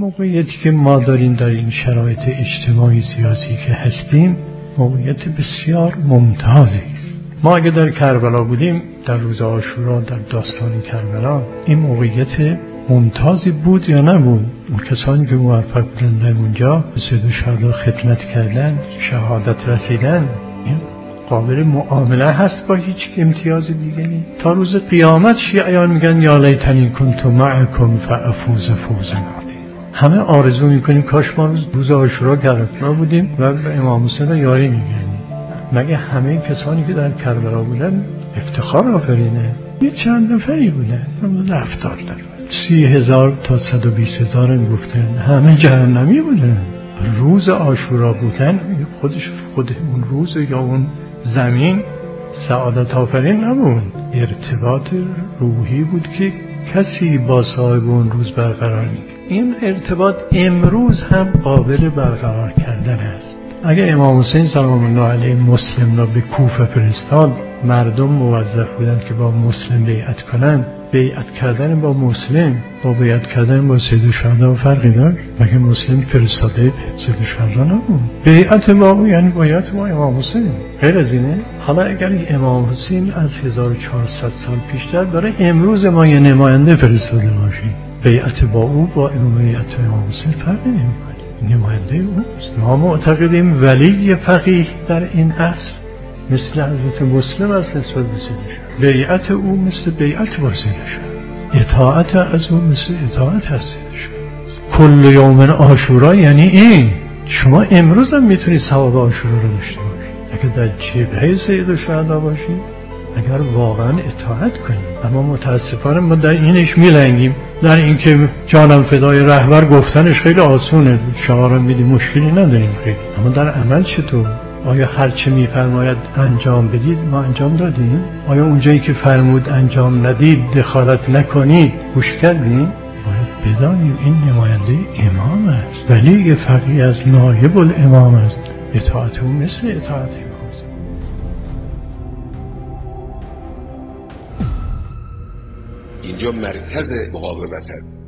موقعیتی که ما داریم در این شرایط اجتماعی سیاسی که هستیم موقعیت بسیار ممتازی است. ما اگه در کربلا بودیم در روز عاشورا، در داستان کربلا، این موقعیت ممتازی بود یا نبود؟ اون کسانی که موفق بودن در اونجا به سید الشهدا خدمت کردن، شهادت رسیدن، این قابل معامله هست با هیچ امتیاز دیگری؟ تا روز قیامت شیعیان میگن یا لیتنی کنت معکم فافوز فوزا عظیما. همه آرزو میکنیم کاش ما روز عاشورا کربلا بودیم و به امام حسین یاری میگردیم. مگه همه کسانی که در کربلا بودن افتخار آفرینه؟ یه چند نفری بودن، 70 30,000 تا 120,000 هم گفتن، همه جهنمی بودن. روز عاشورا بودن خود اون روز یا اون زمین سعادت آفرین نبود، ارتباط روحی بود که کسی با صاحب اون روز برقرار می‌کنه. این ارتباط امروز هم قابل برقرار کردن است. اگر امام حسین سلام الله علیه مسلم را به کوفه فرستاد، مردم موظف بودند که با مسلم بیعت کنند. بیعت کردن با مسلم با بیعت کردن با سید الشهدا فرقی داشت؟ مگه مسلم فرستاده سید الشهدا نبود؟ بیعت با او یعنی بیعت با امام حسین، غیر از اینه؟ حالا اگر امام حسین از 1400 سال پیشتر برای امروز ما یه نماینده فرستاده باشه، بیعت با او با بیعت امام حسین فرقی نمی‌کنه. نماینده اوست. ما معتقدیم ولی فقیه در این عصر مثل حضرت مسلم است نسبت به سید الشهدا. بیعت او مثل بیعت با سید الشهدا، اطاعت از او مثل اطاعت از سید الشهدا. کل یوم عاشورا یعنی این. شما امروز هم میتونید ثواب عاشورا رو داشته باشید اگر در جبهه سید الشهدا باشید، اگر واقعا اطاعت کنیم. اما متاسفانه ما در اینش میلنگیم، در اینکه جانم فدای رهبر گفتنش خیلی آسونه، شعار میدیم مشکلی نداریم خیلی، اما در عمل چطور؟ آیا هر چه میفرماید انجام بدید ما انجام دادیم؟ آیا اونجایی که فرمود انجام ندید، دخالت نکنید، گوش کردیم؟ باید بدانیم این نماینده امام است، ولی فقیه از نایب الامام است، اطاعت او مثل اطاعت امام. اینجا مرکز مقاومت است.